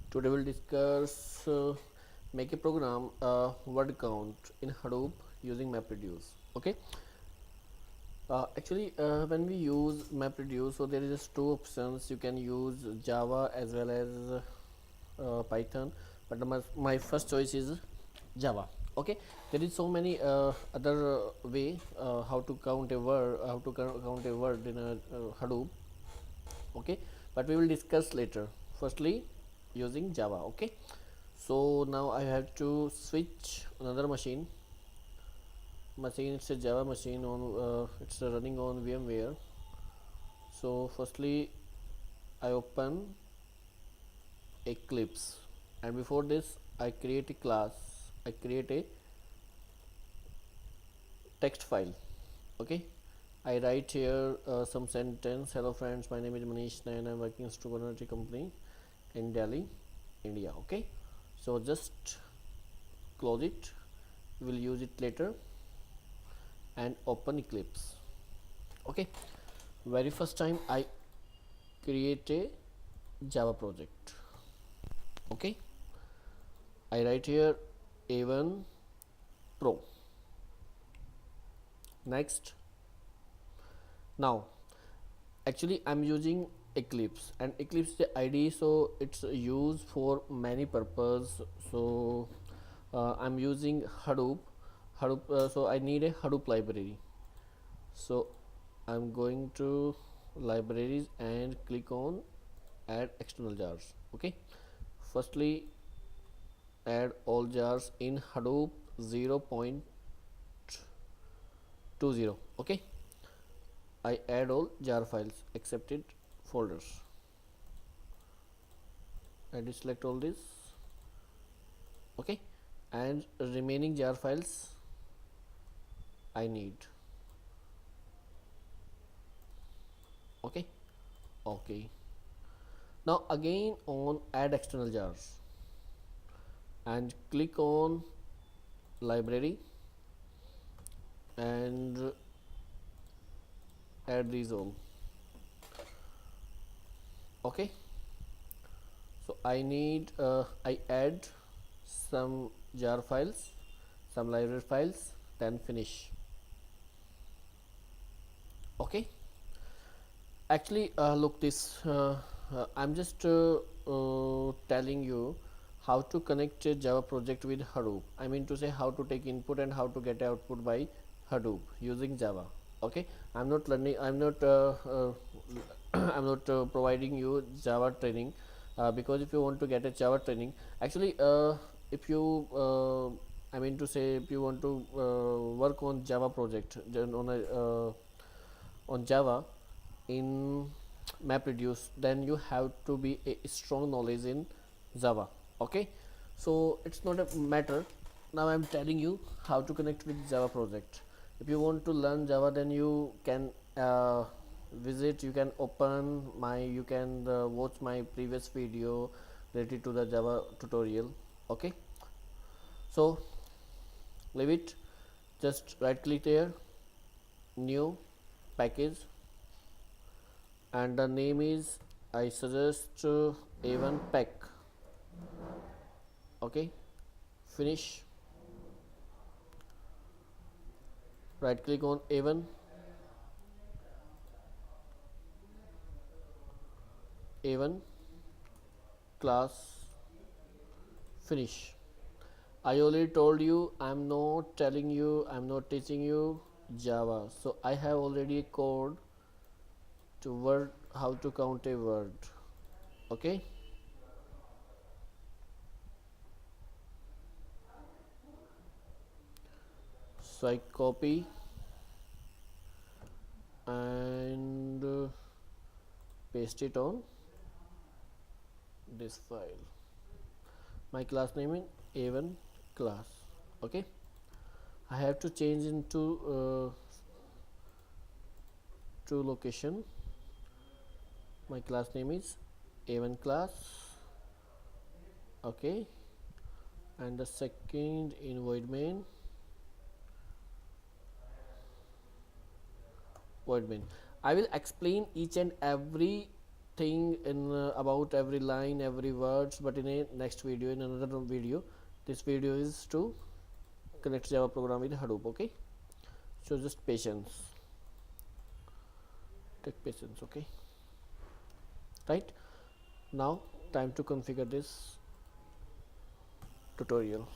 Today we'll discuss make a program word count in Hadoop using MapReduce. Okay. Actually, when we use MapReduce, so there is just two options. You can use Java as well as Python, but my first choice is Java. Okay, there is so many other way how to count a word, how to count a word in a Hadoop. Okay, but we will discuss later. Firstly, using Java. Okay, so now I have to switch another machine. It's a Java machine on it's running on VMware. So firstly I open Eclipse, and before this I create a class. I create a text file. Okay, I write here some sentence. Hello friends, my name is Manish Nain. I'm working in Stubanati company in Delhi, India. Okay, so just close it. We'll use it later, and open Eclipse. Okay, very first time I create a Java project. Okay, I write here A1 Pro. Next, now actually I'm using Eclipse, and Eclipse is the IDE, so it's used for many purpose. So I'm using Hadoop, so I need a Hadoop library. So I'm going to libraries and click on add external jars. Okay, firstly add all jars in Hadoop 0.20. Okay, I add all jar files accepted folders. I deselect all this. Okay, and remaining jar files I need. Okay, okay, now again on add external jars and click on library and add these all. Okay, so I add some jar files, some library files, then finish. Okay, actually look this I'm just telling you how to connect a Java project with Hadoop. I mean to say how to take input and how to get output by Hadoop using Java. Okay, I'm not learning, I'm not I'm not providing you Java training, because if you want to get a Java training, actually if you I mean to say if you want to work on Java project on a on Java in MapReduce, then you have to be a strong knowledge in Java. Okay, so it's not a matter. Now I'm telling you how to connect with Java project. If you want to learn Java, then you can visit, you can open my, you can watch my previous video related to the Java tutorial. Okay, so leave it, just right click there, new package, and the name is, I suggest A1 pack. Okay, finish, right click on A1 class, finish. I already told you I'm not telling you, I'm not teaching you Java, so I have already a code to word, how to count a word. Okay, so I copy and paste it on this file. My class name is A1 class. Okay, I have to change into to location. My class name is A1 class. Okay, and the second in void main. I will explain each and every thing in about every line, every words, but in a next video, in another video. This video is to connect Java program with Hadoop. Okay, so just patience, take patience. Okay, right now time to configure this tutorial.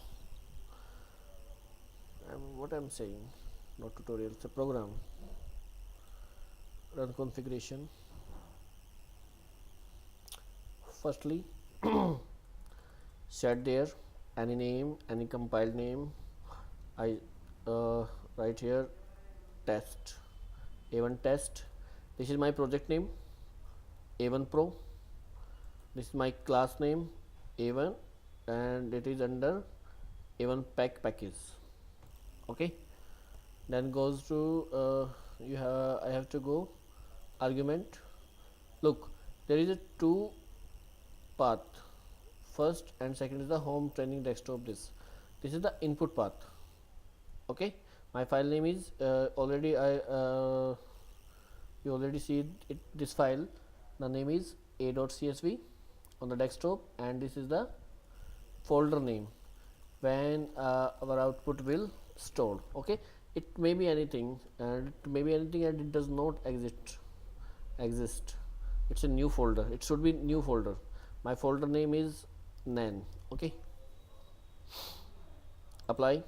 What I'm saying, not tutorial, it's a program. Run configuration. Firstly, set there any name, any compiled name. I write here test, a1 test. This is my project name, a1 pro. This is my class name, a1, and it is under a1 package. Okay, then goes to I have to go argument. Look, there is a two path, first and second is the home training desktop. This is the input path. Okay, my file name is already I you already see it, this file. The name is a.csv on the desktop, and this is the folder name when our output will store. Okay, it may be anything, and it does not exist. It's a new folder, it should be new folder. My folder name is Nain. Okay, apply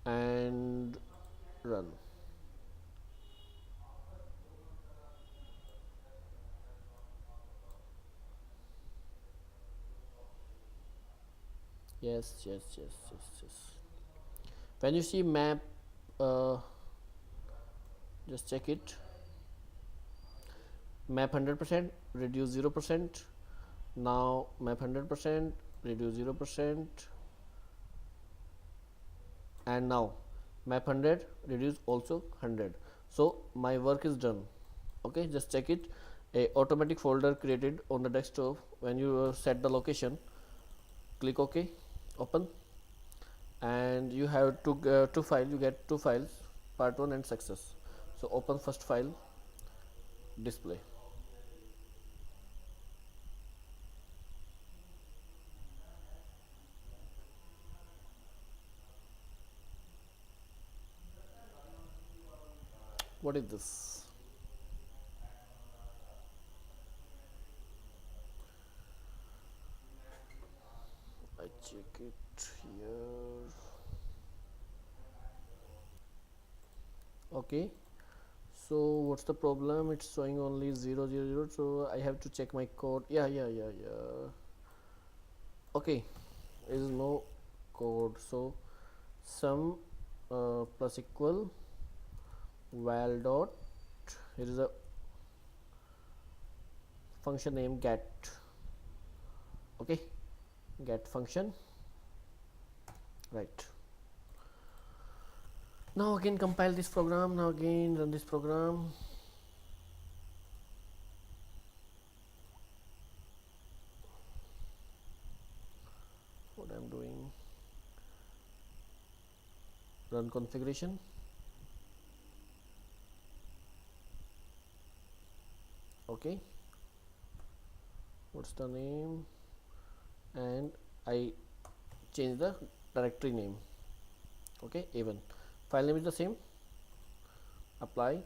and run. Yes. When you see map, uh, just check it. Map 100%, reduce 0%. Now map 100%, reduce 0%, and now map 100, reduce also 100. So my work is done. Okay, just check it. A automatic folder created on the desktop. When you set the location, click OK, open, and you have two files. You get two files, part 1 and success. So open first file, display. What is this? I check it here. Okay, so what's the problem? It's showing only 000, so I have to check my code. Yeah. Okay, there is no code. So sum plus equal val dot, here is a function name get. Okay, get function, right. Now again compile this program, now again run this program. What I'm doing, run configuration. Okay, what's the name, and I change the directory name. Okay, even file name is the same. Apply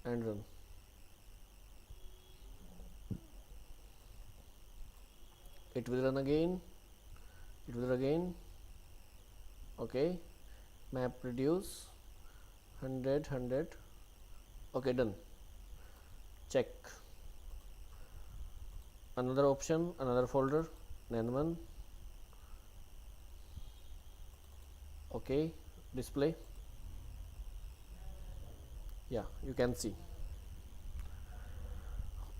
and run. It will run again, okay. Map reduce 100. Okay, done. Check another option, another folder, nan1. Okay, display. Yeah, you can see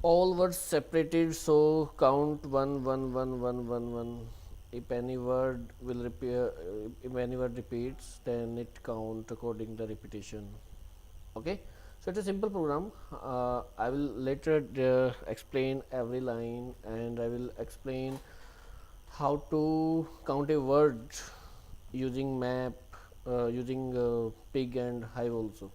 all words separated, so count 1 if any word will repeat, if any word repeats, then it count according to the repetition. Okay, so it's a simple program. I will later explain every line, and I will explain how to count a word using map, using pig and hive also.